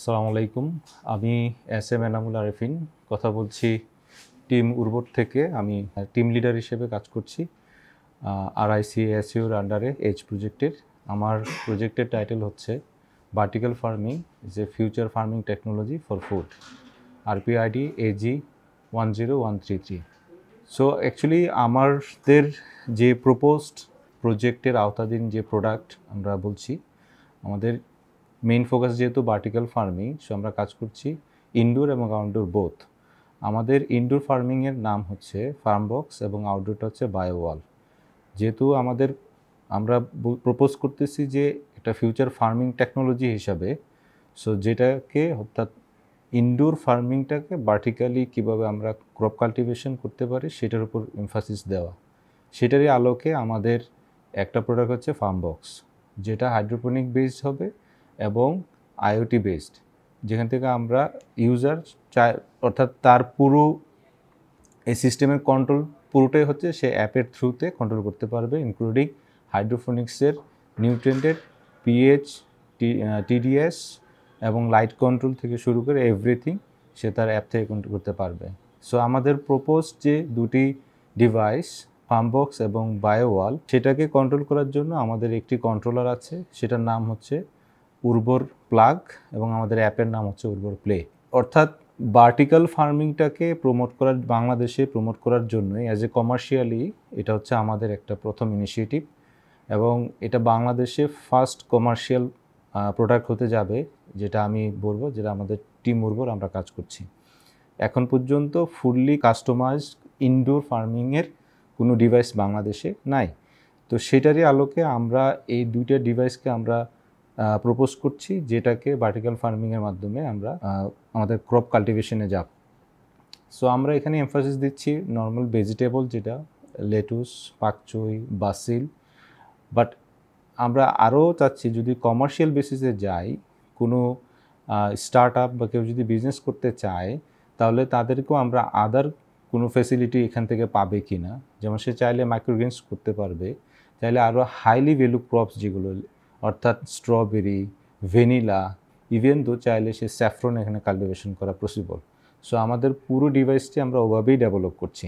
আসসালামু আলাইকুম। আমি এস এম এনামুল আরেফিন কথা বলছি টিম উর্বর থেকে। আমি টিম লিডার হিসেবে কাজ করছি আরআইসি এসইউর আন্ডারে এজ প্রজেক্টের। আমার প্রজেক্টের টাইটেল হচ্ছে vertical farming is a future farming technology for food, RPID AG 10133। So actually আমাদের যে প্রপোজড প্রজেক্টের আওতাধীন যে প্রোডাক্ট আমরা বলছি, আমাদের মেইন ফোকাস যেহেতু ভার্টিক্যাল ফার্মিং, সো আমরা কাজ করছি ইনডোর এবং আউটডোর বোথ। আমাদের ইনডোর ফার্মিংয়ের নাম হচ্ছে ফার্মবক্স এবং আউটডোরটা হচ্ছে বায়োওয়াল। যেহেতু আমরা প্রপোজ করতেছি যে এটা ফিউচার ফার্মিং টেকনোলজি হিসাবে, সো যেটাকে অর্থাৎ ইনডোর ফার্মিংটাকে ভার্টিক্যালি কীভাবে আমরা ক্রপ কাল্টিভেশন করতে পারি সেটার উপর এমফাসিস দেওয়া। সেটারই আলোকে আমাদের একটা প্রোডাক্ট হচ্ছে ফার্মবক্স, যেটা হাইড্রোপনিক বেসড হবে এবং আইওটি বেসড, যেখান থেকে আমরা ইউজার অর্থাৎ তার পুরো এই সিস্টেমের কন্ট্রোল পুরোটাই হচ্ছে সে অ্যাপের থ্রুতে কন্ট্রোল করতে পারবে, ইনক্লুডিং হাইড্রোফোনিক্সের নিউট্রিয়েন্টের পিএইচ, টিডিএস এবং লাইট কন্ট্রোল থেকে শুরু করে এভরিথিং সে তার অ্যাপ থেকে কন্ট্রোল করতে পারবে। সো আমাদের প্রপোজ যে দুটি ডিভাইস ফার্মবক্স এবং বায়োওয়াল, সেটাকে কন্ট্রোল করার জন্য আমাদের একটি কন্ট্রোলার আছে, সেটার নাম হচ্ছে উর্বর প্লাগ এবং আমাদের অ্যাপের নাম হচ্ছে উর্বর প্লে। অর্থাৎ ভার্টিক্যাল ফার্মিংটাকে বাংলাদেশে প্রমোট করার জন্যই অ্যাজ এ কমার্শিয়ালি এটা হচ্ছে আমাদের একটা প্রথম ইনিশিয়েটিভ, এবং এটা বাংলাদেশে ফার্স্ট কমার্শিয়াল প্রোডাক্ট হতে যাবে, যেটা আমি বলবো, যেটা আমাদের টিম উর্বর আমরা কাজ করছি। এখন পর্যন্ত ফুললি কাস্টমাইজড ইনডোর ফার্মিংয়ের কোনো ডিভাইস বাংলাদেশে নাই। তো সেটারই আলোকে আমরা এই দুইটা ডিভাইসকে আমরা প্রপোজ করছি, যেটাকে ভার্টিক্যাল ফার্মিংয়ের মাধ্যমে আমরা আমাদের ক্রপ কাল্টিভেশনে যাব। সো আমরা এখানে এমফাসিস দিচ্ছি নর্মাল ভেজিটেবল, যেটা লেটুস, পাকচুই, বাসিল, বাট আমরা আরও চাচ্ছি যদি কমার্শিয়াল বেসিসে যাই, কোনো স্টার্ট আপ বা কেউ যদি বিজনেস করতে চায়, তাহলে তাদেরকেও আমরা আদার কোনো ফ্যাসিলিটি এখান থেকে পাবে কি না। যেমন সে চাইলে মাইক্রোগ্রেনস করতে পারবে, চাইলে আরও হাইলি ভ্যালু ক্রপস যেগুলো অর্থাৎ স্ট্রবেরি, ভ্যানিলা, ইভেন তো চাইলে সে স্যাফরন এখানে কাল্টিভেশন করা পসিবল। সো আমাদের পুরো ডিভাইসটি আমরা ওভাবেই ডেভেলপ করছি।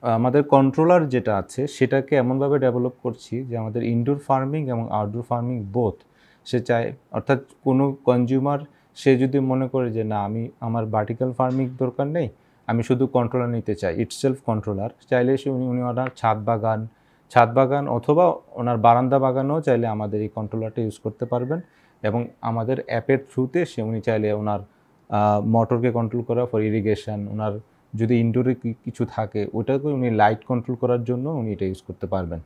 আমাদের কন্ট্রোলার যেটা আছে সেটাকে এমনভাবে ডেভেলপ করছি যে আমাদের ইনডোর ফার্মিং এবং আউটডোর ফার্মিং বোথ সে চায়। অর্থাৎ কোনো কনজিউমার সে যদি মনে করে যে না, আমার ভার্টিক্যাল ফার্মিং দরকার নেই, আমি শুধু কন্ট্রোলার নিতে চাই, ইটসেলফ কন্ট্রোলার, চাইলে সে উনি ওনার ছাদ বাগান অথবা ওনার বারান্দা বাগানেও চাইলে আমাদের এই কন্ট্রোলারটা ইউজ করতে পারবেন। এবং আমাদের অ্যাপের থ্রুতে উনি চাইলে ওনার মোটরকে কন্ট্রোল করা ফর ইরিগেশন, ওনার যদি ইনডোরে কিছু থাকে ওটাকে উনি লাইট কন্ট্রোল করার জন্য উনি এটা ইউজ করতে পারবেন।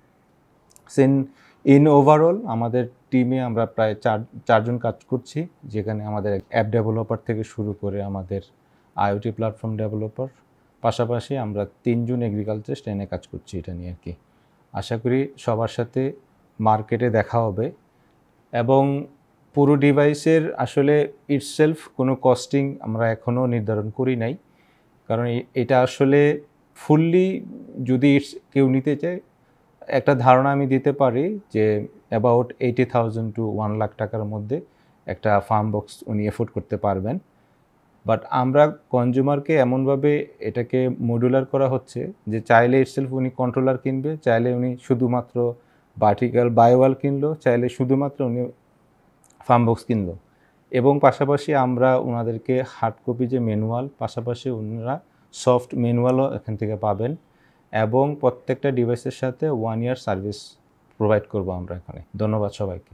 ইন ওভারঅল আমাদের টিমে আমরা প্রায় চারজন কাজ করছি, যেখানে আমাদের অ্যাপ ডেভেলপার থেকে শুরু করে আমাদের আইওটি প্ল্যাটফর্ম ডেভেলপার, পাশাপাশি আমরা 3 জন এগ্রিকালচারিস্ট এনে কাজ করছি এটা নিয়ে আর কি। আশা করি সবার সাথে মার্কেটে দেখা হবে। এবং পুরো ডিভাইসের আসলে ইটসেলফ কোনো কস্টিং আমরা এখনও নির্ধারণ করি নাই, কারণ এটা আসলে ফুললি যদি কেউ নিতে চায়, একটা ধারণা আমি দিতে পারি যে অ্যাবাউট 80,000 to 1 লাখ টাকার মধ্যে একটা ফার্মবক্স উনি এফোর্ড করতে পারবেন। বাট আমরা কনজিউমারকে এমনভাবে এটাকে মডুলার করা হচ্ছে যে চাইলে ইটসেলফ উনি কন্ট্রোলার কিনবে, চাইলে উনি শুধুমাত্র ভার্টিক্যাল বায়োওয়াল কিনলো, চাইলে শুধুমাত্র উনি ফার্মবক্স কিনলো। এবং পাশাপাশি আমরা ওনাদেরকে হার্ড কপি যে ম্যানুয়াল, পাশাপাশি ওনারা সফট ম্যানুয়ালও এখান থেকে পাবেন, এবং প্রত্যেকটা ডিভাইসের সাথে 1 ইয়ার সার্ভিস প্রোভাইড করবো আমরা এখানে। ধন্যবাদ সবাইকে।